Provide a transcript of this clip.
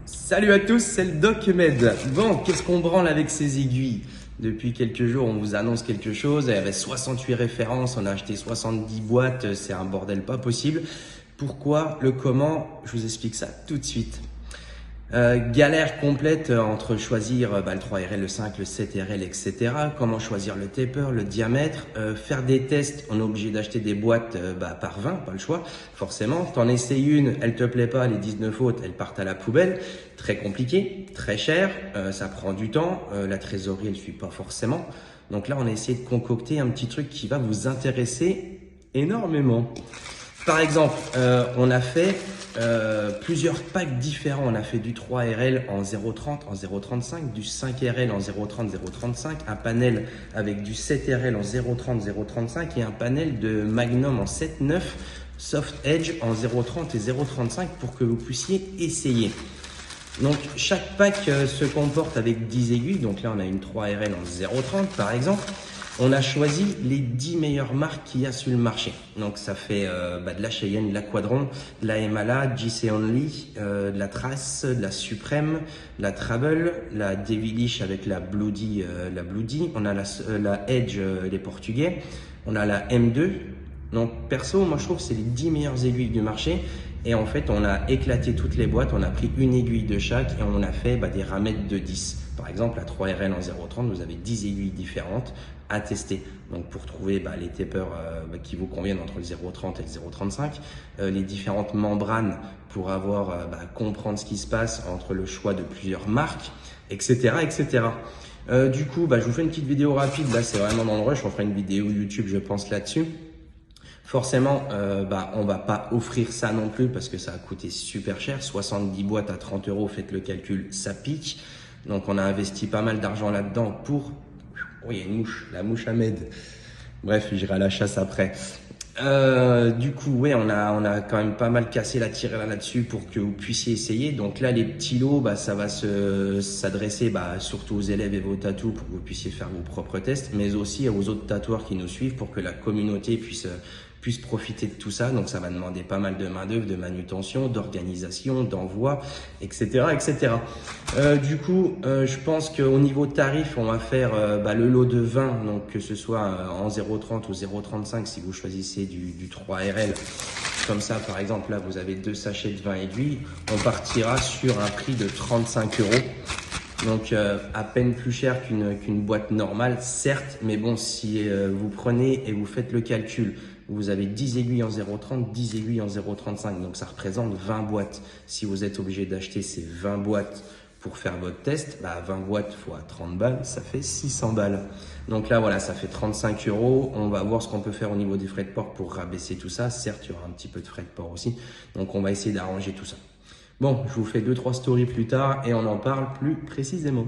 Salut à tous, c'est le Doc Med. Bon, qu'est-ce qu'on branle avec ces aiguilles? Depuis quelques jours, on vous annonce quelque chose. Il y avait 68 références, on a acheté 70 boîtes, c'est un bordel pas possible. Pourquoi? Le comment? Je vous explique ça tout de suite. Galère complète entre choisir le 3RL, le 5, le 7RL, etc. Comment choisir le taper, le diamètre. Faire des tests, on est obligé d'acheter des boîtes par 20, pas le choix, forcément. T'en essayes une, elle te plaît pas, les 19 autres, elles partent à la poubelle. Très compliqué, très cher, ça prend du temps, la trésorerie, elle suit pas forcément. Donc là, on a essayé de concocter un petit truc qui va vous intéresser énormément. Par exemple, on a fait plusieurs packs différents. On a fait du 3RL en 0,30, en 0,35, du 5RL en 0,30, 0,35, un panel avec du 7RL en 0,30, 0,35 et un panel de Magnum en 7,9 Soft Edge en 0,30 et 0,35 pour que vous puissiez essayer. Donc chaque pack se comporte avec 10 aiguilles. Donc là, on a une 3RL en 0,30 par exemple. On a choisi les 10 meilleures marques qu'il y a sur le marché. Donc ça fait de la Cheyenne, de la Quadron, de la Himala, JC Only, de la Trace, de la Supreme, de la Travel, la Devilish avec la Bloody, on a la Edge, les Portugais, on a la M2. Donc perso, moi je trouve que c'est les 10 meilleures aiguilles du marché. Et en fait, on a éclaté toutes les boîtes, on a pris une aiguille de chaque et on a fait des ramettes de 10. Par exemple, la 3RL en 0,30, vous avez 10 aiguilles différentes à tester. Donc pour trouver les tapers qui vous conviennent entre le 0,30 et le 0,35, les différentes membranes pour comprendre ce qui se passe entre le choix de plusieurs marques, etc. etc. Du coup, je vous fais une petite vidéo rapide. Là, c'est vraiment dans le rush. On fera une vidéo YouTube, je pense, là-dessus. Forcément, on va pas offrir ça non plus parce que ça a coûté super cher. 70 boîtes à 30 €, faites le calcul, ça pique. Donc, on a investi pas mal d'argent là-dedans pour… Oh, il y a une mouche, la mouche Ahmed. Bref, j'irai à la chasse après. Du coup, ouais, on a quand même pas mal cassé la tirelire là-dessus pour que vous puissiez essayer. Donc là, les petits lots, ça va s'adresser surtout aux élèves et vos tatous pour que vous puissiez faire vos propres tests, mais aussi aux autres tatoueurs qui nous suivent pour que la communauté puisse profiter de tout ça. Donc ça va demander pas mal de main d'œuvre, de manutention, d'organisation, d'envoi, etc., etc. Du coup, je pense qu'au niveau tarif, on va faire le lot de 20, donc que ce soit en 0,30 ou 0,35 si vous choisissez du 3RL. Comme ça, par exemple, là, vous avez 2 sachets de 20 aiguilles. On partira sur un prix de 35 €. Donc à peine plus cher qu'une boîte normale, certes, mais bon, si vous prenez et vous faites le calcul, vous avez 10 aiguilles en 0,30, 10 aiguilles en 0,35, donc ça représente 20 boîtes. Si vous êtes obligé d'acheter ces 20 boîtes pour faire votre test, 20 boîtes fois 30 balles, ça fait 600 balles. Donc là, voilà, ça fait 35 €. On va voir ce qu'on peut faire au niveau des frais de port pour rabaisser tout ça. Certes, il y aura un petit peu de frais de port aussi, donc on va essayer d'arranger tout ça. Bon, je vous fais 2-3 stories plus tard et on en parle plus précisément.